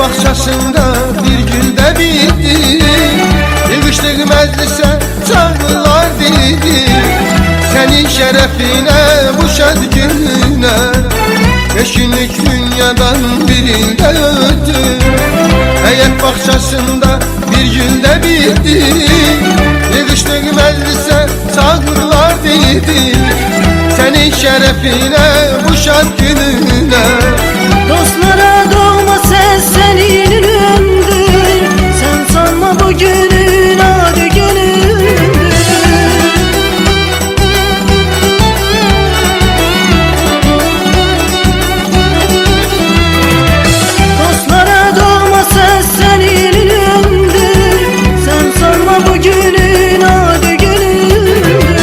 bahçesinde bir gülde bitti. Yığıştık meclise çağırırlar dedi. Senin şerefine bu şad gününe 5 günlük dünyadan birinde öldü. Heyet bahçesinde bir gülde bitti. Yığıştık meclise çağırırlar dedi. Senin şerefine bu şad gününe. Dostlara doğma ses senin ünlüdür. Sen sanma bugünün adı günündür. Dostlara doğma ses senin ünlüdür. Sen sanma bugünün adı günündür.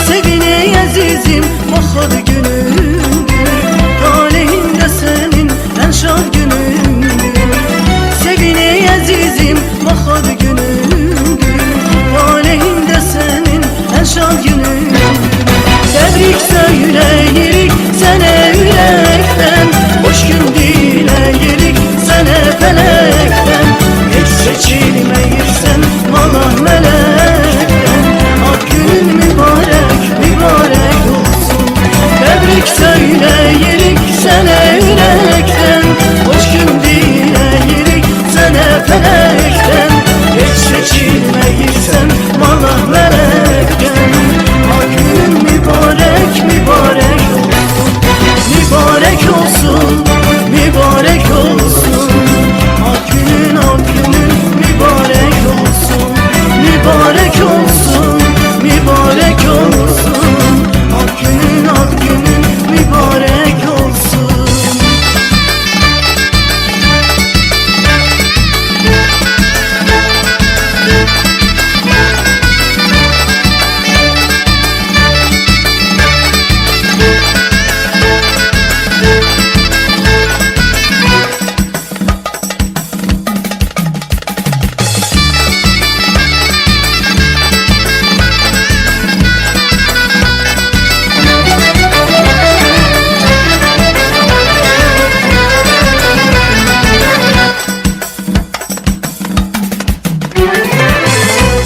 Sevine azizim bak adı günündür. Talihinde senin en şad günündür. Sevine azizim bak adı günündür. Talihinde senin en şad günündür. Tebrik söyleyirik sana yürekten. Hoş gün dileyirik sana felekten. Hiç seçilmeyirsen vallahi melekten. Ak günün mübarek mübarek olsun. Tebrik söyleyirik sana yürekten. Hoş gün dileyirik sana felekten. Hiç seçilmeyirsen vallahi melekten. Ak günün mübarek mübarek olsun. Mübarek olsun, mübarek olsun. Ak günün mübarek olsun. Mübarek olsun, mübarek olsun. Ak günün mübarek olsun.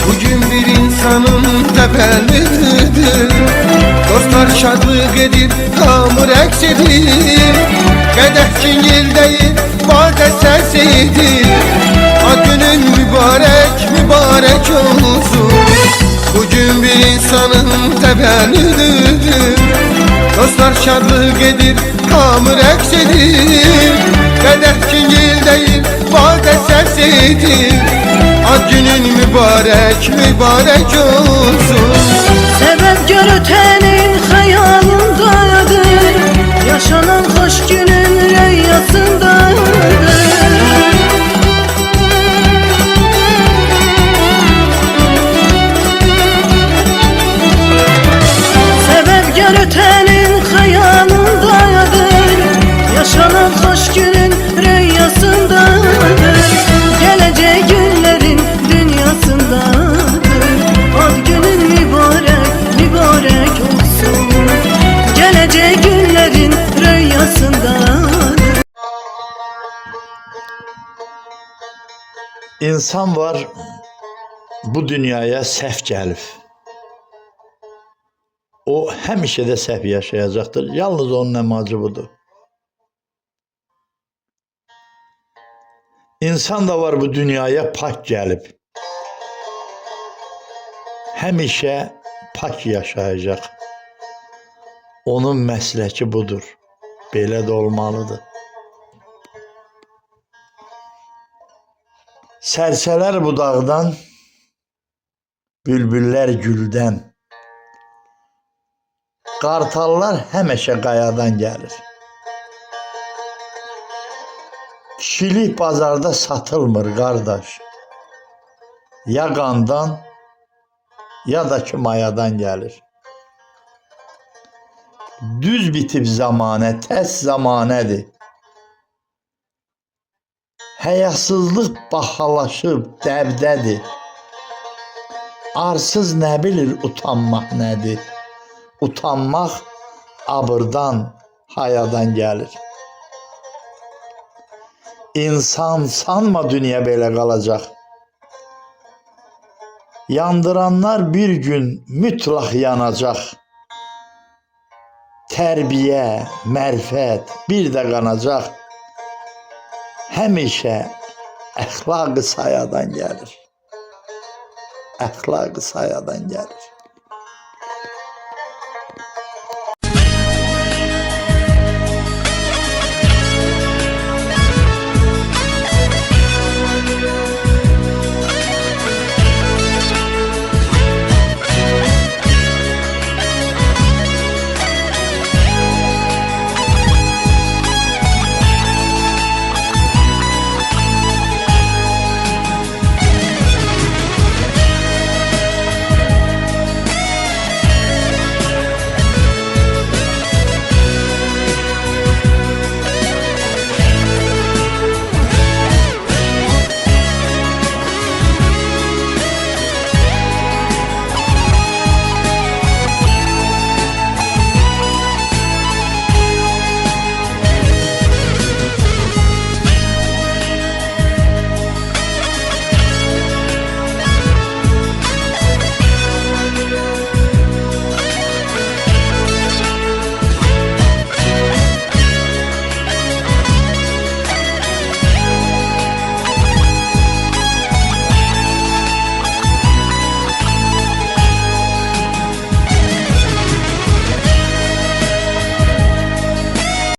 Bugün bir insanın tepelidir. Dostlar şadlık edip hamur eksidir. Kadeh çingil değil vade sesidir. Ad günün mübarek mübarek olsun. Bugün bir insanın tepelidir. Dostlar şadlık edip hamur eksidir. Kadeh çingil değil vade sesidir. Ad günün mübarek mübarek olsun. Sebep görütenin hayalındadır. Yaşanan hoş günün rüyasındadır. Sebep görütenin hayalındadır. Yaşanan hoş günün rüyasındadır. Geleceği günlerin dünyasındadır. Ad günün mübarek mübarek olsun. Geleceği günlerin rüyasındadır. İnsan var bu dünyaya səhv gəlib. O həmişə də səhv yaşayacaqdır. Yalnız onun əmacı budur. İnsan da var bu dünyaya pak gəlib. Həmişə pak yaşayacaq. Onun məsləki budur. Belə də olmalıdır. Sərsələr budaqdan, bülbüllər güldən, qartallar həmişə qayadan gəlir. Kişilik bazarda satılmır qardaş. Ya qandan, ya da ki mayadan gəlir. Düz bitib zamanə, təs zamanədir. Həyasızlıq bahalaşıb dəbdədir. Arsız nə bilir utanmaq nədir? Utanmaq abırdan, hayadan gəlir. İnsan sanma dünya belə qalacaq. Yandıranlar bir gün mütləq yanacaq. Tərbiyə, mərifət bir də qanacaq. Həmişə əxlaq-ı sayadan gəlir. Əxlaq-ı sayadan gəlir.